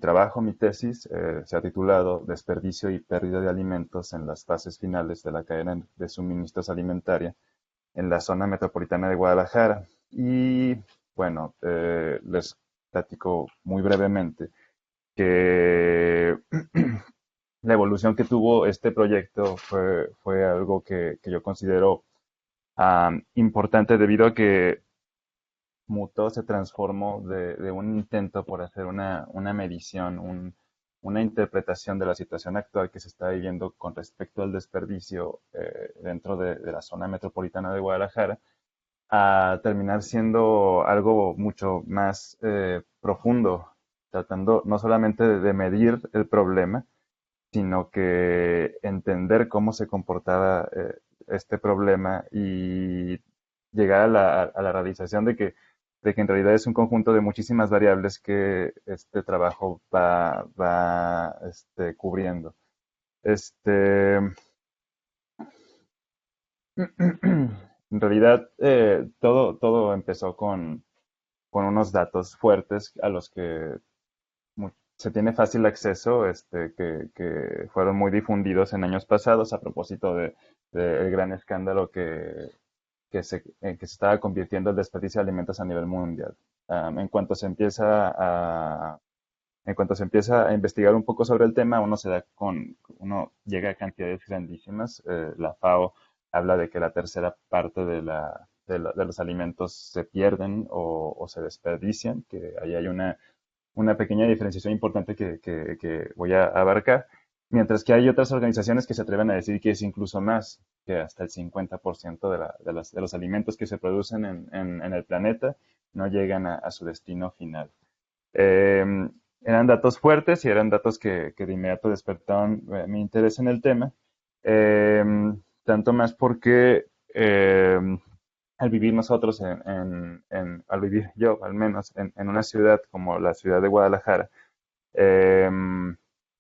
trabajo, mi tesis, se ha titulado Desperdicio y pérdida de alimentos en las fases finales de la cadena de suministros alimentaria en la zona metropolitana de Guadalajara. Y bueno, les platico muy brevemente que la evolución que tuvo este proyecto fue algo que yo considero importante debido a que mutó, se transformó de un intento por hacer una medición, una interpretación de la situación actual que se está viviendo con respecto al desperdicio dentro de la zona metropolitana de Guadalajara, a terminar siendo algo mucho más profundo, tratando no solamente de medir el problema, sino que entender cómo se comportaba este problema y llegar a la realización de que en realidad es un conjunto de muchísimas variables que este trabajo va cubriendo. Este, en realidad, todo empezó con unos datos fuertes a los que se tiene fácil acceso, que fueron muy difundidos en años pasados a propósito del gran escándalo que se estaba convirtiendo el desperdicio de alimentos a nivel mundial. En cuanto se empieza en cuanto se empieza a investigar un poco sobre el tema, uno llega a cantidades grandísimas. La FAO habla de que la tercera parte de los alimentos se pierden o se desperdician, que ahí hay una pequeña diferenciación importante que voy a abarcar, mientras que hay otras organizaciones que se atreven a decir que es incluso más, que hasta el 50% de los alimentos que se producen en el planeta no llegan a su destino final. Eh, Eran datos fuertes y eran datos que de inmediato despertaron mi interés en el tema, eh, tanto más porque al vivir nosotros al vivir yo al menos en una ciudad como la ciudad de Guadalajara, eh,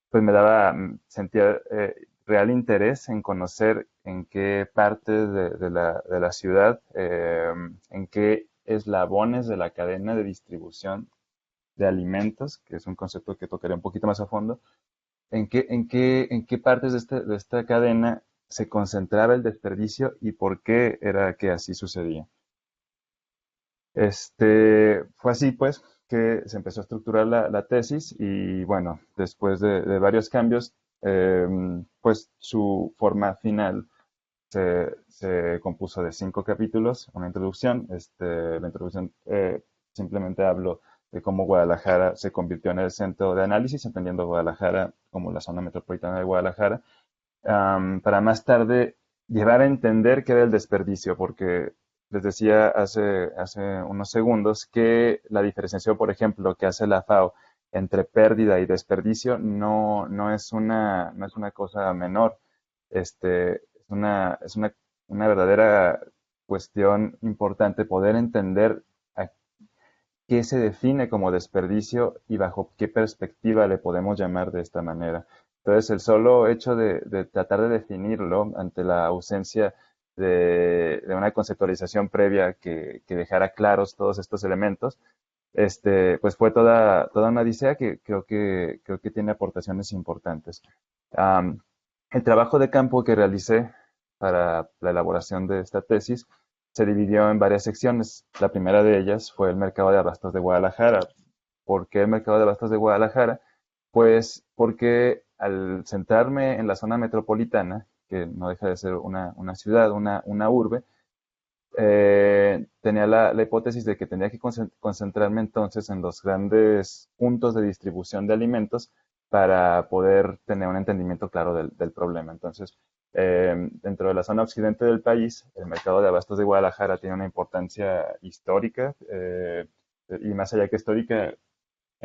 pues sentía real interés en conocer en qué partes de la ciudad, en qué eslabones de la cadena de distribución de alimentos, que es un concepto que tocaré un poquito más a fondo, en qué partes de esta cadena se concentraba el desperdicio y por qué era que así sucedía. Fue así, pues, que se empezó a estructurar la tesis y, bueno, después de varios cambios, pues su forma final se compuso de 5 capítulos, una introducción. La introducción simplemente hablo de cómo Guadalajara se convirtió en el centro de análisis, entendiendo Guadalajara como la zona metropolitana de Guadalajara, para más tarde llevar a entender qué era el desperdicio, porque les decía hace unos segundos que la diferenciación, por ejemplo, que hace la FAO entre pérdida y desperdicio no es una cosa menor. Es una verdadera cuestión importante poder entender a qué se define como desperdicio y bajo qué perspectiva le podemos llamar de esta manera. Entonces, el solo hecho de tratar de definirlo ante la ausencia de una conceptualización previa que dejara claros todos estos elementos, pues fue toda una odisea que creo que tiene aportaciones importantes. Um, el trabajo de campo que realicé para la elaboración de esta tesis se dividió en varias secciones. La primera de ellas fue el mercado de abastos de Guadalajara. ¿Por qué el mercado de abastos de Guadalajara? Pues porque al centrarme en la zona metropolitana, que no deja de ser una ciudad, una urbe, tenía la hipótesis de que tenía que concentrarme entonces en los grandes puntos de distribución de alimentos para poder tener un entendimiento claro del problema. Entonces, dentro de la zona occidente del país, el mercado de abastos de Guadalajara tiene una importancia histórica, y más allá que histórica,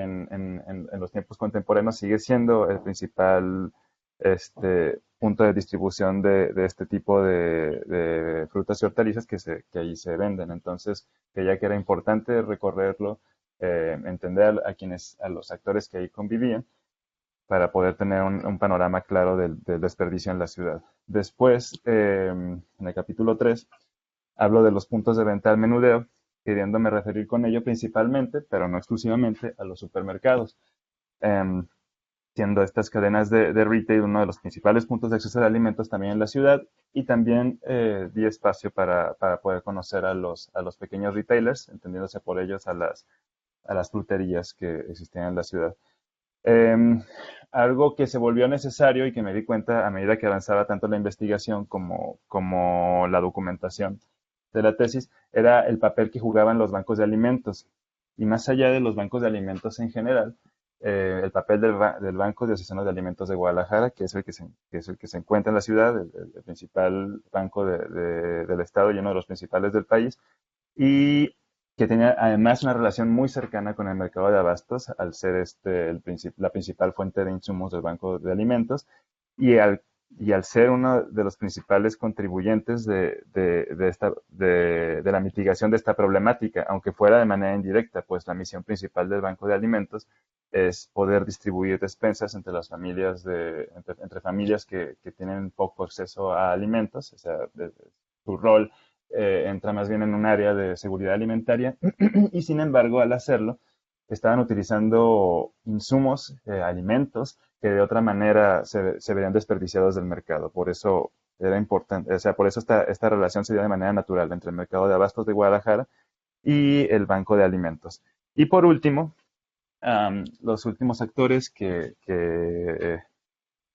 en los tiempos contemporáneos sigue siendo el principal punto de distribución de este tipo de frutas y hortalizas que ahí se venden. Entonces, creía que era importante recorrerlo, entender a los actores que ahí convivían para poder tener un panorama claro del desperdicio en la ciudad. Después, en el capítulo 3, hablo de los puntos de venta al menudeo, queriéndome referir con ello principalmente, pero no exclusivamente, a los supermercados. em, siendo estas cadenas de retail uno de los principales puntos de acceso de alimentos también en la ciudad, y también di espacio para poder conocer a los pequeños retailers, entendiéndose por ellos a las fruterías que existían en la ciudad. Em, Algo que se volvió necesario y que me di cuenta a medida que avanzaba tanto la investigación como la documentación de la tesis era el papel que jugaban los bancos de alimentos. Y más allá de los bancos de alimentos en general, el papel del Banco de Asociaciones de Alimentos de Guadalajara, que es que es el que se encuentra en la ciudad, el principal banco del estado y uno de los principales del país, y que tenía además una relación muy cercana con el mercado de abastos, al ser la principal fuente de insumos del Banco de Alimentos, y y al ser uno de los principales contribuyentes de la mitigación de esta problemática, aunque fuera de manera indirecta, pues la misión principal del Banco de Alimentos es poder distribuir despensas entre las familias entre familias que tienen poco acceso a alimentos, o sea, su rol entra más bien en un área de seguridad alimentaria y sin embargo al hacerlo estaban utilizando insumos, alimentos que de otra manera se verían desperdiciados del mercado. Por eso era importante, o sea, por eso esta relación se dio de manera natural entre el mercado de abastos de Guadalajara y el Banco de Alimentos. Y por último, los últimos actores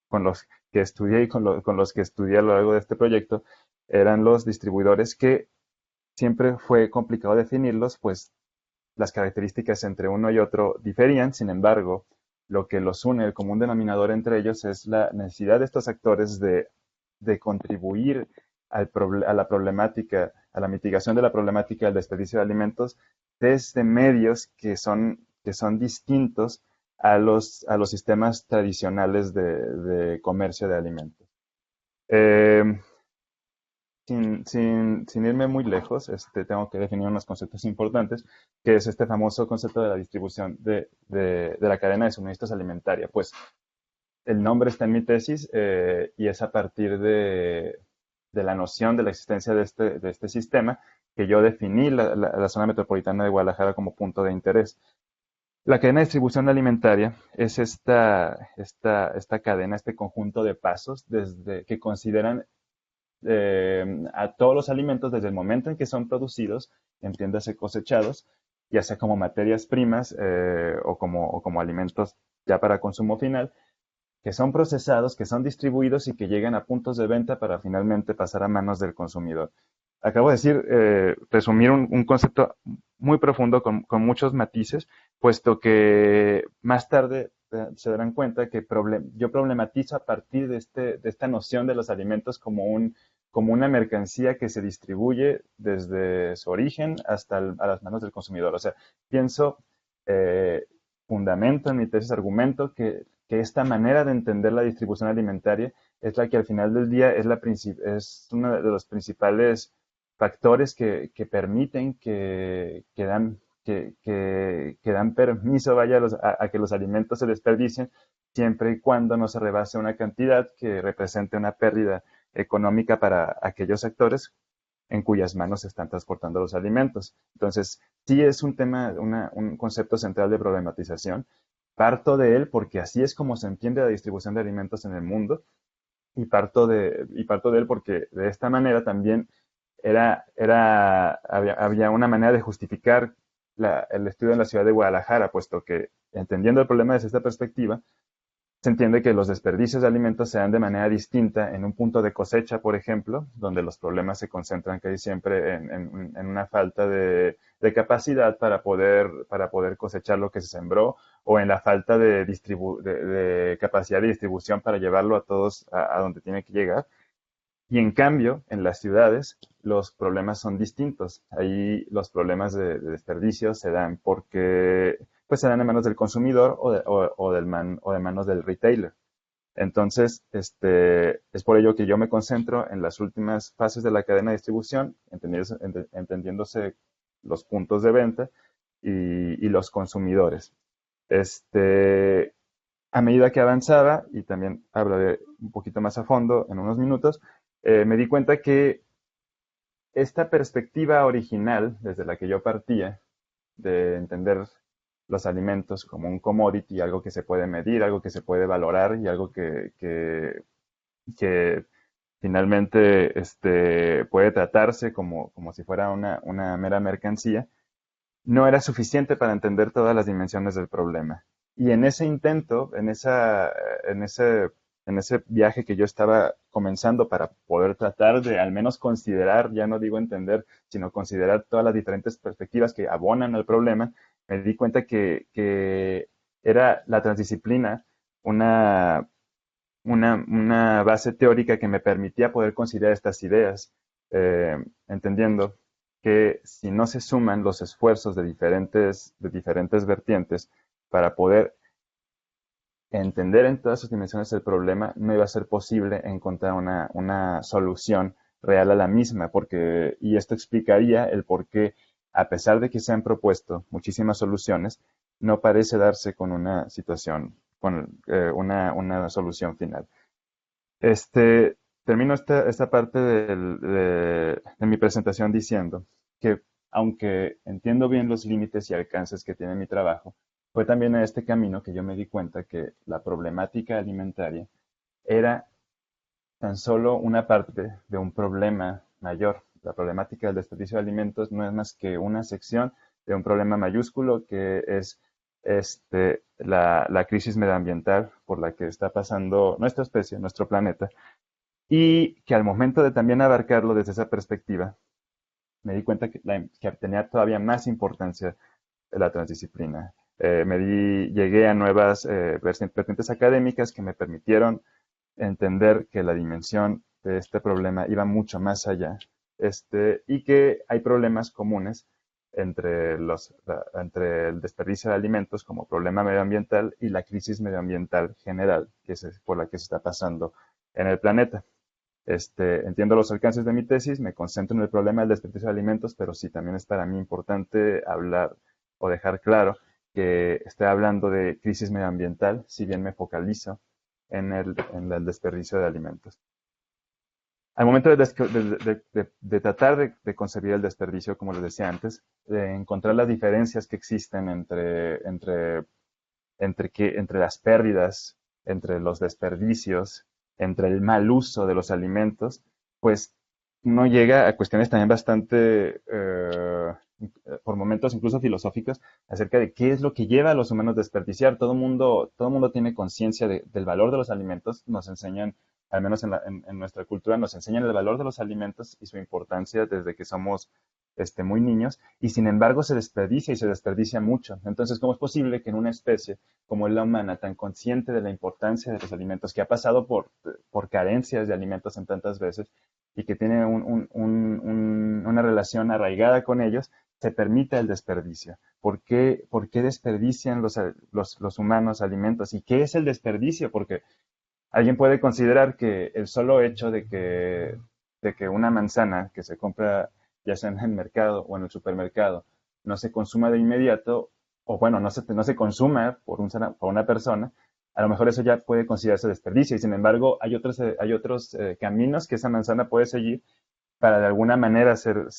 con los que estudié y con los que estudié a lo largo de este proyecto eran los distribuidores, que siempre fue complicado definirlos, pues las características entre uno y otro diferían. Sin embargo, lo que los une, el común denominador entre ellos, es la necesidad de estos actores de contribuir a la problemática, a la mitigación de la problemática del desperdicio de alimentos desde medios que son distintos a los sistemas tradicionales de comercio de alimentos. Eh, sin irme muy lejos, tengo que definir unos conceptos importantes, que es este famoso concepto de la distribución de la cadena de suministros alimentaria. Pues el nombre está en mi tesis, y es a partir de la noción de la existencia de este sistema que yo definí la zona metropolitana de Guadalajara como punto de interés. La cadena de distribución alimentaria es esta cadena, este conjunto de pasos desde que consideran a todos los alimentos desde el momento en que son producidos, entiéndase cosechados, ya sea como materias primas, o como alimentos ya para consumo final, que son procesados, que son distribuidos y que llegan a puntos de venta para finalmente pasar a manos del consumidor. Acabo de decir, resumir un concepto muy profundo con muchos matices, puesto que más tarde se darán cuenta que yo problematizo a partir de esta noción de los alimentos como una mercancía que se distribuye desde su origen hasta a las manos del consumidor. O sea, pienso, eh, fundamento en mi tesis, argumento que esta manera de entender la distribución alimentaria es la que al final del día es uno de los principales factores que permiten que dan permiso, vaya, a que los alimentos se desperdicien, siempre y cuando no se rebase una cantidad que represente una pérdida económica para aquellos actores en cuyas manos se están transportando los alimentos. Entonces, sí es un tema, un concepto central de problematización. Parto de él porque así es como se entiende la distribución de alimentos en el mundo, y parto de él porque de esta manera también había una manera de justificar el estudio en la ciudad de Guadalajara, puesto que entendiendo el problema desde esta perspectiva, se entiende que los desperdicios de alimentos se dan de manera distinta en un punto de cosecha, por ejemplo, donde los problemas se concentran casi siempre en una falta de capacidad para poder cosechar lo que se sembró, o en la falta de capacidad de distribución para llevarlo a todos a donde tiene que llegar. Y en cambio, en las ciudades, los problemas son distintos. Ahí los problemas de desperdicio se dan porque pues, se dan en manos del consumidor o de manos del retailer. Entonces, es por ello que yo me concentro en las últimas fases de la cadena de distribución, entendiéndose los puntos de venta y los consumidores. Este, a medida que avanzaba, y también hablaré un poquito más a fondo en unos minutos, me di cuenta que esta perspectiva original desde la que yo partía, de entender los alimentos como un commodity, algo que se puede medir, algo que se puede valorar y algo que finalmente puede tratarse como si fuera una mera mercancía, no era suficiente para entender todas las dimensiones del problema. Y en ese intento, en ese, en ese viaje que yo estaba comenzando para poder tratar de al menos considerar, ya no digo entender, sino considerar todas las diferentes perspectivas que abonan al problema, me di cuenta que era la transdisciplina una, una base teórica que me permitía poder considerar estas ideas, entendiendo que si no se suman los esfuerzos de diferentes vertientes para poder entender en todas sus dimensiones el problema, no iba a ser posible encontrar una solución real a la misma, y esto explicaría el por qué, a pesar de que se han propuesto muchísimas soluciones, no parece darse con una situación, con una solución final. Este, Termino esta parte de mi presentación diciendo que, aunque entiendo bien los límites y alcances que tiene mi trabajo, fue también en este camino que yo me di cuenta que la problemática alimentaria era tan solo una parte de un problema mayor. La problemática del desperdicio de alimentos no es más que una sección de un problema mayúsculo que es la crisis medioambiental por la que está pasando nuestra especie, nuestro planeta, y que al momento de también abarcarlo desde esa perspectiva, me di cuenta que tenía todavía más importancia la transdisciplina. Llegué a nuevas vertientes académicas que me permitieron entender que la dimensión de este problema iba mucho más allá, y que hay problemas comunes entre el desperdicio de alimentos como problema medioambiental y la crisis medioambiental general por la que se está pasando en el planeta. Entiendo los alcances de mi tesis, me concentro en el problema del desperdicio de alimentos, pero sí también es para mí importante hablar o dejar claro que estoy hablando de crisis medioambiental, si bien me focalizo en el desperdicio de alimentos. Al momento de tratar de concebir el desperdicio, como les decía antes, de encontrar las diferencias que existen entre las pérdidas, entre los desperdicios, entre el mal uso de los alimentos, pues uno llega a cuestiones también bastante, por momentos incluso filosóficas, acerca de qué es lo que lleva a los humanos a desperdiciar. Todo mundo tiene conciencia del valor de los alimentos, nos enseñan, al menos en nuestra cultura, nos enseñan el valor de los alimentos y su importancia desde que somos muy niños, y sin embargo se desperdicia y se desperdicia mucho. Entonces, ¿cómo es posible que en una especie como la humana, tan consciente de la importancia de los alimentos, que ha pasado por carencias de alimentos en tantas veces y que tiene una relación arraigada con ellos, se permita el desperdicio? Por qué desperdician los humanos alimentos? ¿Y qué es el desperdicio? Porque alguien puede considerar que el solo hecho de que una manzana que se compra ya sea en el mercado o en el supermercado no se consuma de inmediato, o bueno, no se consuma por una persona, a lo mejor eso ya puede considerarse desperdicio. Y sin embargo, hay otros caminos que esa manzana puede seguir para de alguna manera ser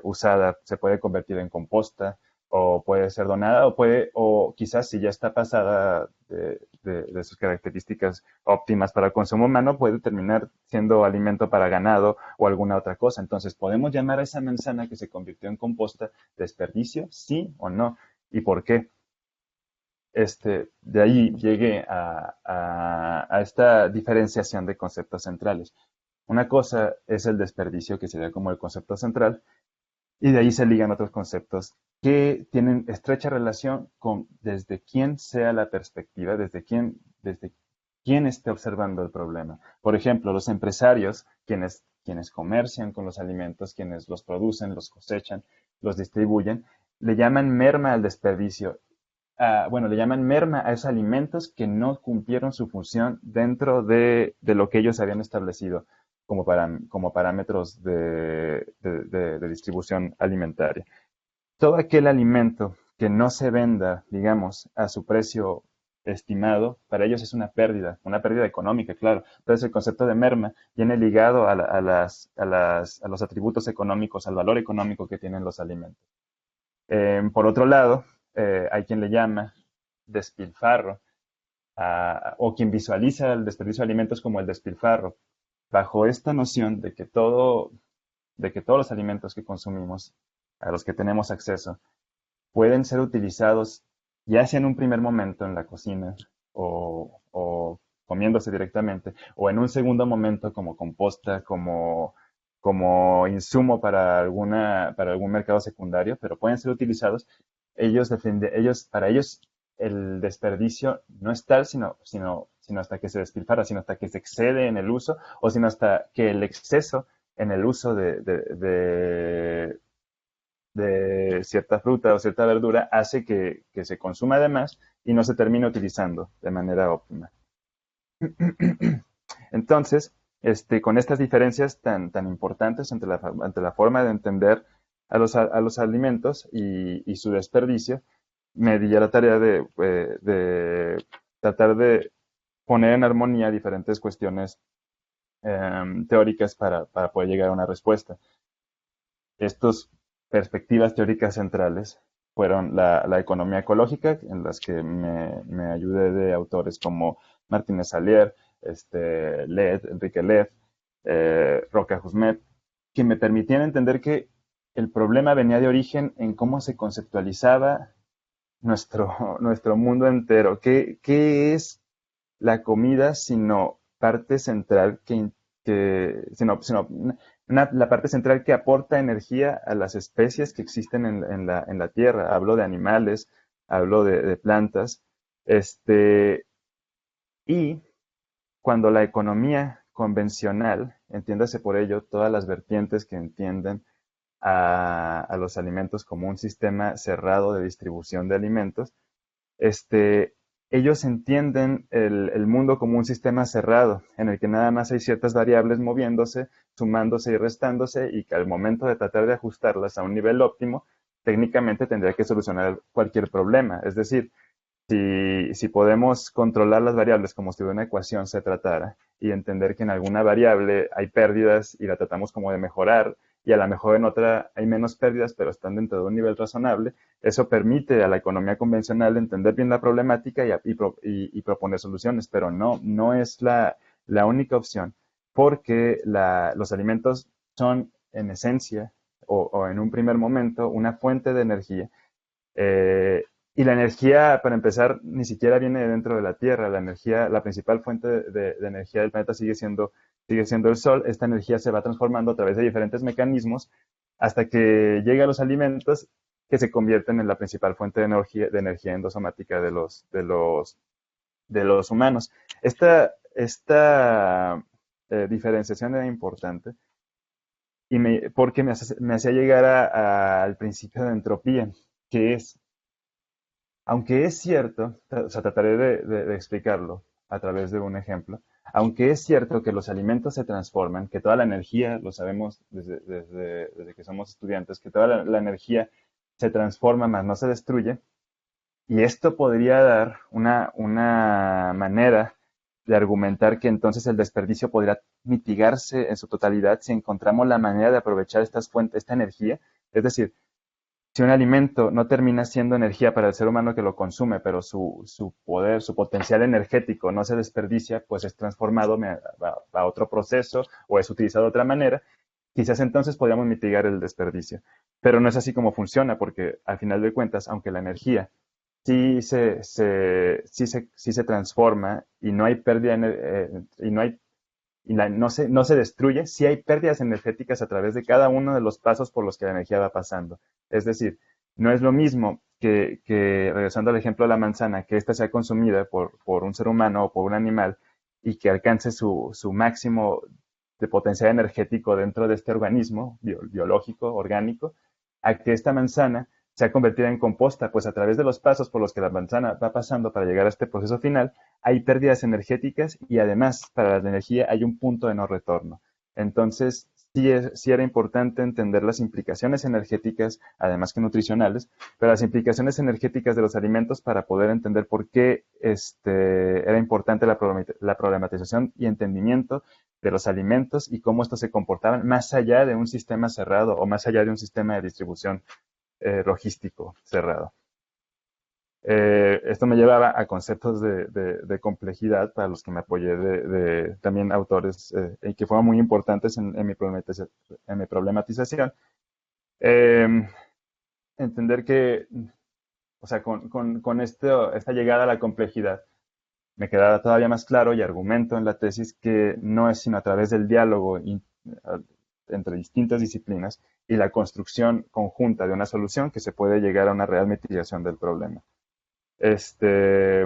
usada. Se puede convertir en composta, o puede ser donada, o quizás si ya está pasada de sus características óptimas para el consumo humano, puede terminar siendo alimento para ganado o alguna otra cosa. Entonces, ¿podemos llamar a esa manzana que se convirtió en composta desperdicio? ¿Sí o no? ¿Y por qué? De ahí llegué a esta diferenciación de conceptos centrales. Una cosa es el desperdicio, que sería como el concepto central, y de ahí se ligan otros conceptos que tienen estrecha relación con desde quién sea la perspectiva, desde quién esté observando el problema. Por ejemplo, los empresarios, quienes comercian con los alimentos, quienes los producen, los cosechan, los distribuyen, le llaman merma al desperdicio. Bueno, le llaman merma a esos alimentos que no cumplieron su función dentro de lo que ellos habían establecido como parámetros de distribución alimentaria. Todo aquel alimento que no se venda, digamos, a su precio estimado, para ellos es una pérdida económica, claro. Entonces el concepto de merma viene ligado a los atributos económicos, al valor económico que tienen los alimentos. Por otro lado, hay quien le llama despilfarro, o quien visualiza el desperdicio de alimentos como el despilfarro, bajo esta noción de que todos los alimentos que consumimos, a los que tenemos acceso, pueden ser utilizados ya sea en un primer momento en la cocina o comiéndose directamente, o en un segundo momento como composta, como insumo para algún mercado secundario, pero pueden ser utilizados. Para ellos el desperdicio no es tal, sino hasta que se despilfarra, sino hasta que se excede en el uso, o sino hasta que el exceso en el uso de cierta fruta o cierta verdura hace que se consuma de más y no se termine utilizando de manera óptima. Entonces, con estas diferencias tan importantes entre la forma de entender a los alimentos y su desperdicio, me di a la tarea de tratar de poner en armonía diferentes cuestiones teóricas para poder llegar a una respuesta. Estas perspectivas teóricas centrales fueron la economía ecológica, en las que me ayudé de autores como Martínez Salier, Enrique Led, Roca Husmet, que me permitían entender que el problema venía de origen en cómo se conceptualizaba nuestro mundo entero. ¿Qué es la comida sino parte central la parte central que aporta energía a las especies que existen en la Tierra? Hablo de animales, hablo de plantas. Y cuando la economía convencional, entiéndase por ello todas las vertientes que entienden a los alimentos como un sistema cerrado de distribución de alimentos, este, ellos entienden el mundo como un sistema cerrado, en el que nada más hay ciertas variables moviéndose, sumándose y restándose, y que al momento de tratar de ajustarlas a un nivel óptimo, técnicamente tendría que solucionar cualquier problema. Es decir, si podemos controlar las variables como si de una ecuación se tratara y entender que en alguna variable hay pérdidas y la tratamos como de mejorar, y a lo mejor en otra hay menos pérdidas, pero están dentro de un nivel razonable, eso permite a la economía convencional entender bien la problemática y proponer soluciones, pero no es la única opción, porque los alimentos son en esencia o en un primer momento una fuente de energía. eh, y la energía, para empezar, ni siquiera viene de dentro de la Tierra. La principal fuente de energía del planeta sigue siendo el Sol. Esta energía se va transformando a través de diferentes mecanismos hasta que llega a los alimentos, que se convierten en la principal fuente de energía endosomática de los humanos. Esta diferenciación era importante porque me hacía llegar al principio de entropía, que es, aunque es cierto, o sea, trataré de explicarlo a través de un ejemplo. Aunque es cierto que los alimentos se transforman, que toda la energía, lo sabemos desde que somos estudiantes, que toda la energía se transforma, más no se destruye, y esto podría dar una manera de argumentar que entonces el desperdicio podría mitigarse en su totalidad si encontramos la manera de aprovechar estas fuentes, esta energía. Es decir, si un alimento no termina siendo energía para el ser humano que lo consume, pero su poder, su potencial energético no se desperdicia, pues es transformado a otro proceso o es utilizado de otra manera, quizás entonces podríamos mitigar el desperdicio. Pero no es así como funciona, porque al final de cuentas, aunque la energía sí se transforma y no hay pérdida, y no se destruye, sí hay pérdidas energéticas a través de cada uno de los pasos por los que la energía va pasando. Es decir, no es lo mismo regresando al ejemplo de la manzana, que ésta sea consumida por un ser humano o por un animal y que alcance su máximo de potencial energético dentro de este organismo biológico, orgánico, a que esta manzana sea convertida en composta, pues a través de los pasos por los que la manzana va pasando para llegar a este proceso final, hay pérdidas energéticas y además para la energía hay un punto de no retorno. Entonces, sí era importante entender las implicaciones energéticas, además que nutricionales, pero las implicaciones energéticas de los alimentos para poder entender por qué era importante la problematización y entendimiento de los alimentos y cómo estos se comportaban más allá de un sistema cerrado o más allá de un sistema de distribución logístico cerrado. Esto me llevaba a conceptos de complejidad para los que me apoyé de también autores y que fueron muy importantes en mi problematización. Eh, Entender que, o sea, con esta llegada a la complejidad, me quedaba todavía más claro y argumento en la tesis que no es sino a través del diálogo entre distintas disciplinas y la construcción conjunta de una solución que se puede llegar a una real mitigación del problema. Este,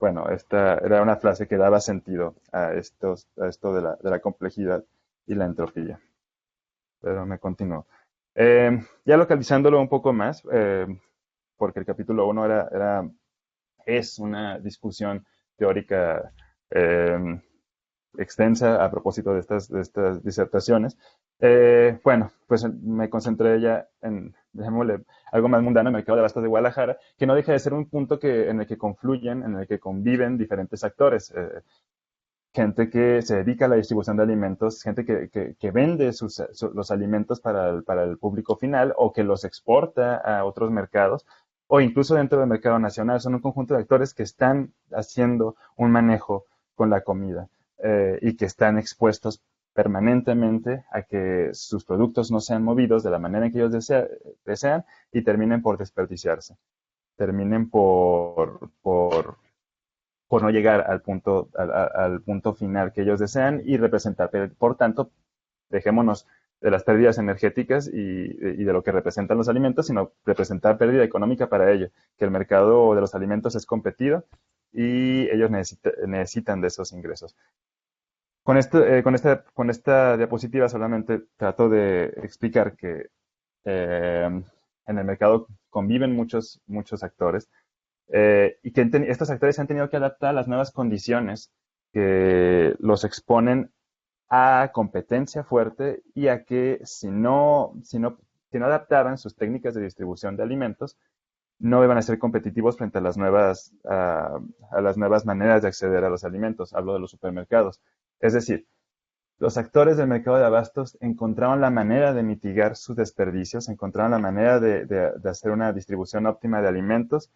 bueno, esta era una frase que daba sentido a esto de la complejidad y la entropía. Pero me continúo. Ya localizándolo un poco más, porque el capítulo 1 es una discusión teórica eh, extensa a propósito de estas disertaciones. Bueno, pues me concentré ya en, dejémosle, algo más mundano, el mercado de abastos de Guadalajara, que no deja de ser un punto en el que confluyen, en el que conviven diferentes actores. Gente que se dedica a la distribución de alimentos, gente que vende los alimentos para el público final o que los exporta a otros mercados o incluso dentro del mercado nacional. Son un conjunto de actores que están haciendo un manejo con la comida y que están expuestos permanentemente a que sus productos no sean movidos de la manera en que ellos desean y terminen por desperdiciarse, terminen por no llegar al punto final que ellos desean y representar. Por tanto, dejémonos de las pérdidas energéticas de lo que representan los alimentos, sino representar pérdida económica para ello, que el mercado de los alimentos es competido y ellos necesitan de esos ingresos. Con esta diapositiva solamente trato de explicar que en el mercado conviven muchos actores y que estos actores se han tenido que adaptar a las nuevas condiciones que los exponen a competencia fuerte y a que si no adaptaran sus técnicas de distribución de alimentos, no iban a ser competitivos frente a las nuevas maneras de acceder a los alimentos. Hablo de los supermercados. Es decir, los actores del mercado de abastos encontraron la manera de mitigar sus desperdicios, encontraron la manera de hacer una distribución óptima de alimentos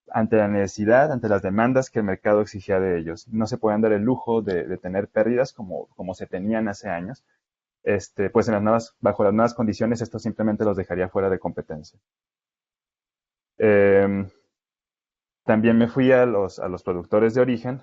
ante la necesidad, ante las demandas que el mercado exigía de ellos. No se podían dar el lujo de tener pérdidas como se tenían hace años. Pues bajo las nuevas condiciones esto simplemente los dejaría fuera de competencia. Eh, También me fui a los productores de origen,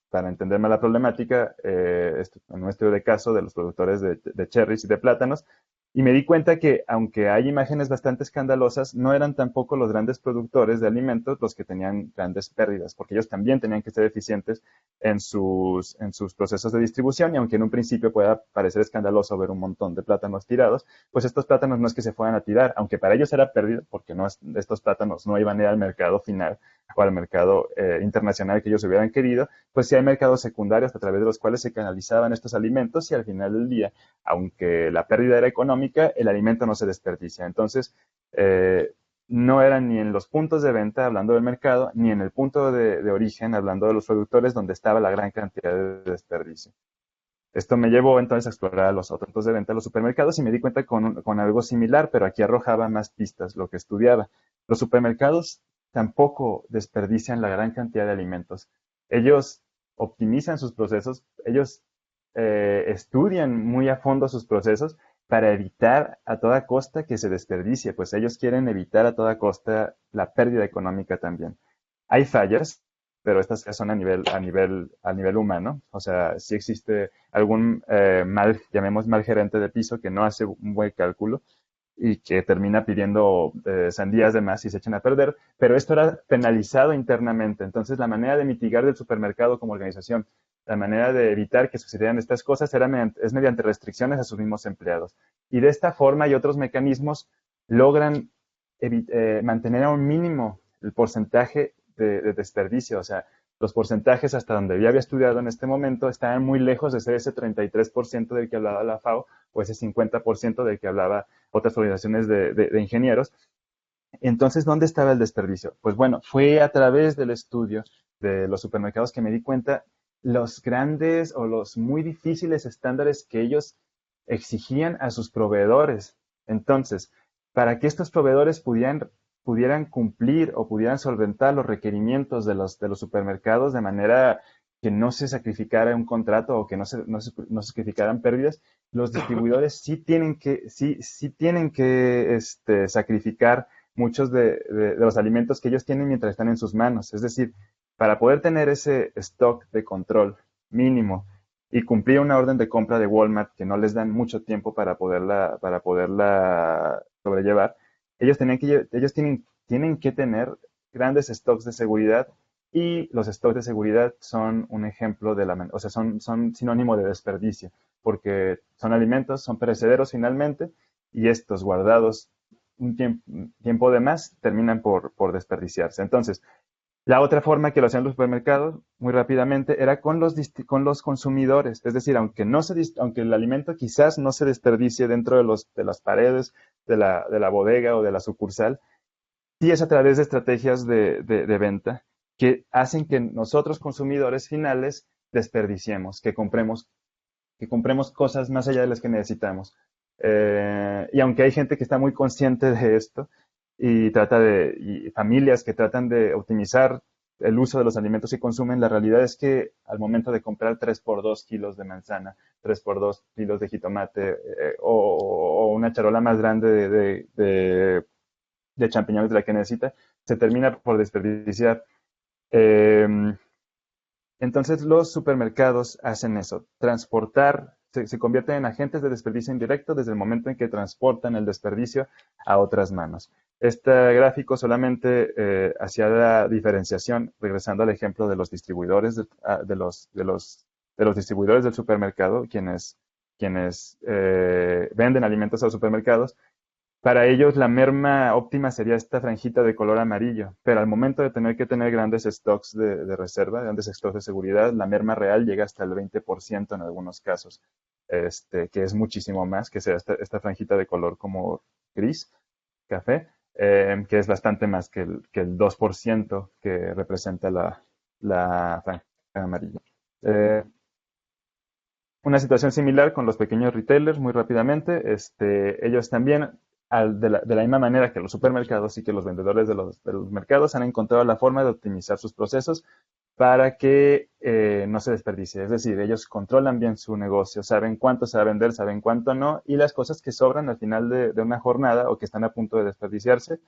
para entender más la problemática, en un estudio de caso de los productores de cherries y de plátanos, y me di cuenta que, aunque hay imágenes bastante escandalosas, no eran tampoco los grandes productores de alimentos los que tenían grandes pérdidas, porque ellos también tenían que ser eficientes en sus procesos de distribución, y aunque en un principio pueda parecer escandaloso ver un montón de plátanos tirados, pues estos plátanos no es que se fueran a tirar, aunque para ellos era pérdida, porque estos plátanos no iban a ir al mercado final o al mercado internacional que ellos hubieran querido, pues sí hay mercados secundarios a través de los cuales se canalizaban estos alimentos y al final del día, aunque la pérdida era económica, el alimento no se desperdicia. Entonces, no eran ni en los puntos de venta, hablando del mercado, ni en el punto de origen, hablando de los productores, donde estaba la gran cantidad de desperdicio. Esto me llevó entonces a explorar los otros puntos de venta de los supermercados y me di cuenta con algo similar, pero aquí arrojaba más pistas lo que estudiaba. Los supermercados tampoco desperdician la gran cantidad de alimentos. Ellos optimizan sus procesos, ellos estudian muy a fondo sus procesos para evitar a toda costa que se desperdicie, pues ellos quieren evitar a toda costa la pérdida económica también. Hay fallas, pero estas son a nivel humano. O sea, si existe algún llamemos mal gerente de piso que no hace un buen cálculo y que termina pidiendo sandías de más y se echan a perder, pero esto era penalizado internamente. Entonces, la manera de mitigar del supermercado como organización, la manera de evitar que sucedieran estas cosas es mediante restricciones a sus mismos empleados. Y de esta forma y otros mecanismos logran mantener a un mínimo el porcentaje de desperdicio. O sea, los porcentajes hasta donde yo había estudiado en este momento estaban muy lejos de ser ese 33% del que hablaba la FAO o ese 50% del que hablaba otras organizaciones de ingenieros. Entonces, ¿dónde estaba el desperdicio? Pues bueno, fue a través del estudio de los supermercados que me di cuenta los grandes o los muy difíciles estándares que ellos exigían a sus proveedores. Entonces, para que estos proveedores pudieran cumplir o pudieran solventar los requerimientos de los supermercados de manera que no se sacrificara un contrato o que no se sacrificaran pérdidas, los distribuidores sí tienen que sacrificar muchos de los alimentos que ellos tienen mientras están en sus manos. Es decir, para poder tener ese stock de control mínimo y cumplir una orden de compra de Walmart que no les dan mucho tiempo para poderla sobrellevar, ellos tienen que tener grandes stocks de seguridad, y los stocks de seguridad son un ejemplo o sea, son sinónimo de desperdicio, porque son alimentos, son perecederos finalmente, y estos guardados un tiempo de más terminan por desperdiciarse. Entonces, la otra forma que lo hacían los supermercados, muy rápidamente, era con los consumidores. Es decir, aunque el alimento quizás no se desperdicie dentro de las paredes de la bodega o de la sucursal, sí es a través de estrategias de venta que hacen que nosotros, consumidores finales, desperdiciemos, que compremos cosas más allá de las que necesitamos. Y aunque hay gente que está muy consciente de esto y familias que tratan de optimizar el uso de los alimentos que consumen, la realidad es que al momento de comprar 3x2 kilos de manzana, 3x2 kilos de jitomate, o una charola más grande de champiñones de la que necesita, se termina por desperdiciar. Eh, entonces los supermercados hacen eso, se convierten en agentes de desperdicio indirecto desde el momento en que transportan el desperdicio a otras manos. Este gráfico solamente hacía la diferenciación, regresando al ejemplo de los distribuidores, de los distribuidores del supermercado, quienes venden alimentos a los supermercados. Para ellos la merma óptima sería esta franjita de color amarillo, pero al momento de tener que tener grandes stocks de reserva, grandes stocks de seguridad, la merma real llega hasta el 20% en algunos casos, que es muchísimo más que sea esta franjita de color como gris, café, que es bastante más que el 2% que representa la franja amarilla. Eh, una situación similar con los pequeños retailers, muy rápidamente. Ellos también, de la misma manera que los supermercados y que los vendedores de los mercados, han encontrado la forma de optimizar sus procesos para que no se desperdicie. Es decir, ellos controlan bien su negocio, saben cuánto se va a vender, saben cuánto no, y las cosas que sobran al final de una jornada o que están a punto de desperdiciarse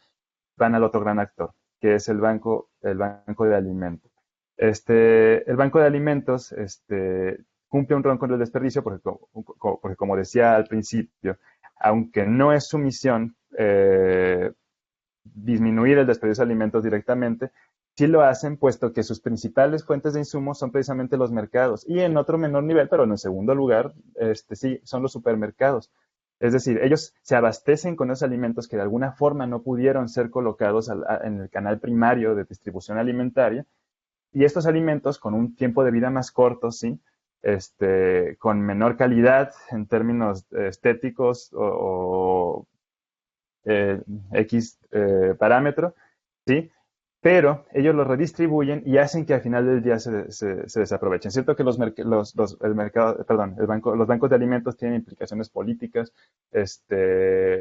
van al otro gran actor, que es el banco de alimentos. El banco de alimentos cumple un rol con el desperdicio porque, como decía al principio, aunque no es su misión disminuir el desperdicio de alimentos directamente, sí lo hacen puesto que sus principales fuentes de insumos son precisamente los mercados, y en otro menor nivel, pero en segundo lugar, sí, son los supermercados. Es decir, ellos se abastecen con esos alimentos que de alguna forma no pudieron ser colocados en el canal primario de distribución alimentaria, y estos alimentos con un tiempo de vida más corto, ¿sí? Con menor calidad en términos estéticos o X parámetro, ¿sí? Pero ellos los redistribuyen y hacen que al final del día se desaprovechen. Es cierto que el mercado, perdón, los bancos de alimentos tienen implicaciones políticas,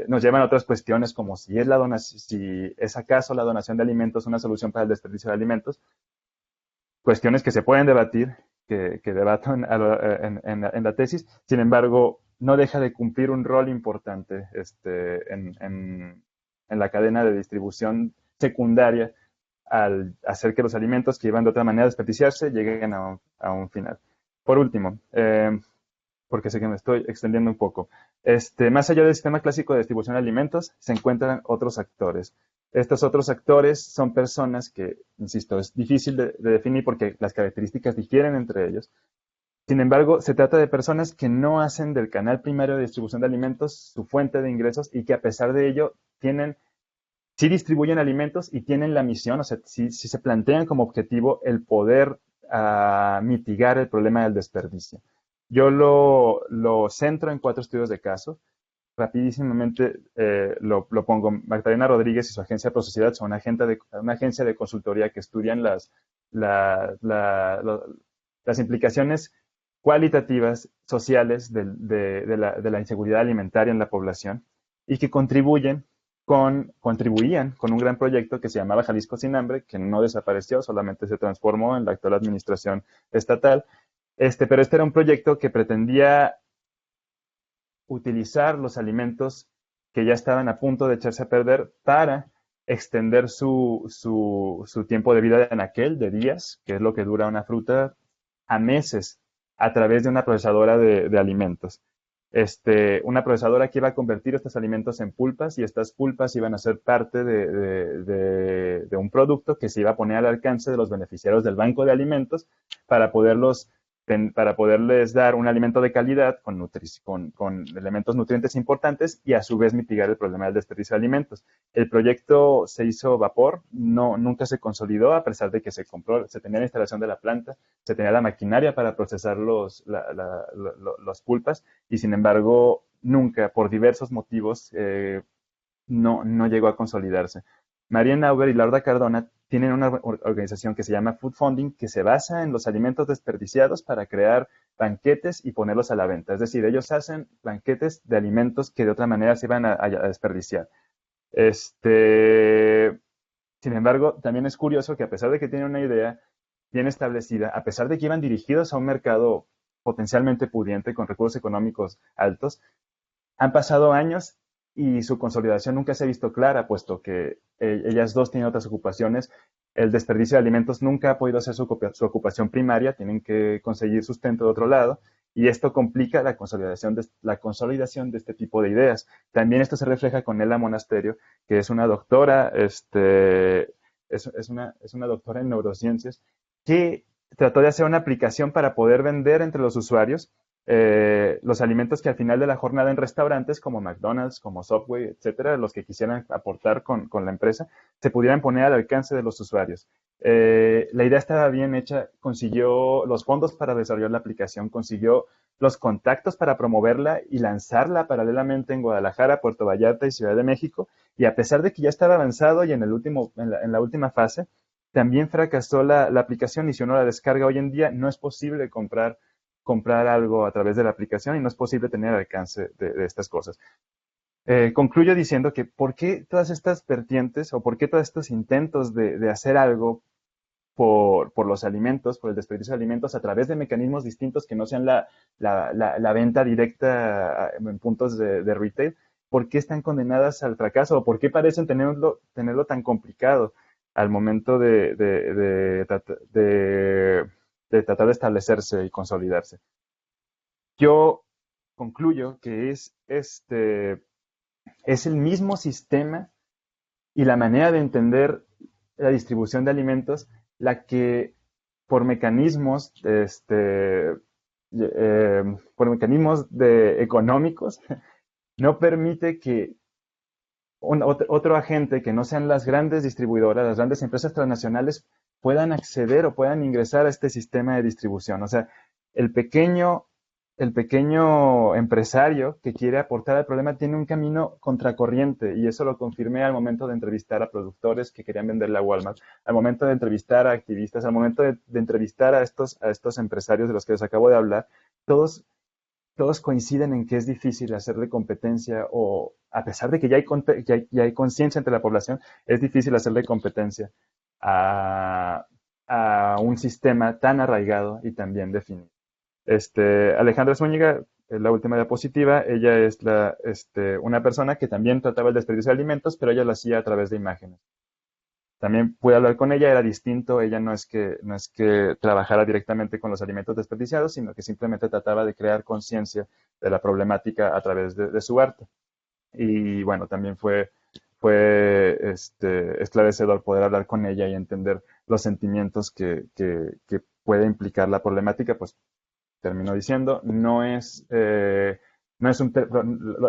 nos llevan a otras cuestiones como si es acaso la donación de alimentos una solución para el desperdicio de alimentos, cuestiones que se pueden debatir, que debatan en la tesis. Sin embargo, no deja de cumplir un rol importante en la cadena de distribución secundaria, al hacer que los alimentos que iban de otra manera a desperdiciarse lleguen a un final. Por último, porque sé que me estoy extendiendo un poco, más allá del sistema clásico de distribución de alimentos, se encuentran otros actores. Estos otros actores son personas que, insisto, es difícil de definir porque las características difieren entre ellos. Sin embargo, se trata de personas que no hacen del canal primario de distribución de alimentos su fuente de ingresos, y que a pesar de ello sí distribuyen alimentos y tienen la misión, o sea, sí se plantean como objetivo el poder mitigar el problema del desperdicio. Yo lo centro en 4 estudios de caso. Rapidísimamente lo pongo. Magdalena Rodríguez y su agencia Procesidad son una agencia de consultoría que estudian las implicaciones cualitativas, sociales de la inseguridad alimentaria en la población, y que contribuyen contribuían con un gran proyecto que se llamaba Jalisco Sin Hambre, que no desapareció, solamente se transformó en la actual administración estatal. Pero este era un proyecto que pretendía utilizar los alimentos que ya estaban a punto de echarse a perder para extender su tiempo de vida en aquel de días, que es lo que dura una fruta, a meses, a través de una procesadora de alimentos. Una procesadora que iba a convertir estos alimentos en pulpas y estas pulpas iban a ser parte de un producto que se iba a poner al alcance de los beneficiarios del banco de alimentos para poderles dar un alimento de calidad con elementos nutrientes importantes y a su vez mitigar el problema del desperdicio de alimentos. El proyecto se hizo vapor, nunca se consolidó a pesar de que se tenía la instalación de la planta, se tenía la maquinaria para procesar los pulpas y sin embargo nunca, por diversos motivos, no llegó a consolidarse. María Nauber y Laura Cardona tienen una organización que se llama Food Funding, que se basa en los alimentos desperdiciados para crear banquetes y ponerlos a la venta. Es decir, ellos hacen banquetes de alimentos que de otra manera se iban a desperdiciar. Sin embargo, también es curioso que a pesar de que tienen una idea bien establecida, a pesar de que iban dirigidos a un mercado potencialmente pudiente con recursos económicos altos, han pasado años y su consolidación nunca se ha visto clara, puesto que ellas dos tienen otras ocupaciones. El desperdicio de alimentos nunca ha podido ser su ocupación primaria, tienen que conseguir sustento de otro lado, y esto complica la consolidación de este tipo de ideas. También esto se refleja con Ela Monasterio, que es una doctora, es una doctora en neurociencias, que trató de hacer una aplicación para poder vender entre los usuarios los alimentos que al final de la jornada en restaurantes como McDonald's, como Subway, etcétera, los que quisieran aportar con la empresa, se pudieran poner al alcance de los usuarios. La idea estaba bien hecha, consiguió los fondos para desarrollar la aplicación, consiguió los contactos para promoverla y lanzarla paralelamente en Guadalajara, Puerto Vallarta y Ciudad de México, y a pesar de que ya estaba avanzado y en la última fase, también fracasó la aplicación y si uno la descarga hoy en día no es posible comprar algo a través de la aplicación y no es posible tener alcance de estas cosas. Concluyo diciendo que ¿por qué todas estas vertientes o por qué todos estos intentos de hacer algo por los alimentos, por el desperdicio de alimentos a través de mecanismos distintos que no sean la venta directa en puntos de retail, por qué están condenadas al fracaso o por qué parecen tenerlo tan complicado al momento de tratar de establecerse y consolidarse? Yo concluyo que es el mismo sistema y la manera de entender la distribución de alimentos la que por mecanismos económicos no permite que otro agente que no sean las grandes distribuidoras, las grandes empresas transnacionales puedan acceder o puedan ingresar a este sistema de distribución. O sea, el pequeño empresario que quiere aportar al problema tiene un camino contracorriente y eso lo confirmé al momento de entrevistar a productores que querían venderle a Walmart, al momento de entrevistar a activistas, al momento de entrevistar a estos empresarios de los que les acabo de hablar. Todos coinciden en que es difícil hacerle competencia o a pesar de que ya hay conciencia entre la población, es difícil hacerle competencia a, a un sistema tan arraigado y tan bien definido. Alejandra Zúñiga, la última diapositiva, ella es una persona que también trataba el desperdicio de alimentos, pero ella lo hacía a través de imágenes. También pude hablar con ella, era distinto, ella no es que trabajara directamente con los alimentos desperdiciados, sino que simplemente trataba de crear conciencia de la problemática a través de su arte. Y bueno, también fue esclarecedor poder hablar con ella y entender los sentimientos que puede implicar la problemática, pues terminó diciendo, el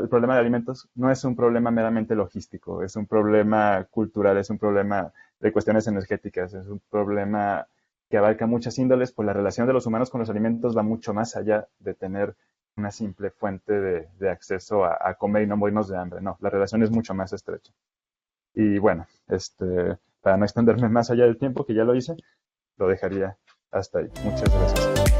problema de alimentos no es un problema meramente logístico, es un problema cultural, es un problema de cuestiones energéticas, es un problema que abarca muchas índoles, pues la relación de los humanos con los alimentos va mucho más allá de tener una simple fuente de acceso a comer y no morirnos de hambre. No, la relación es mucho más estrecha. Y bueno, para no extenderme más allá del tiempo, que ya lo hice, lo dejaría hasta ahí. Muchas gracias.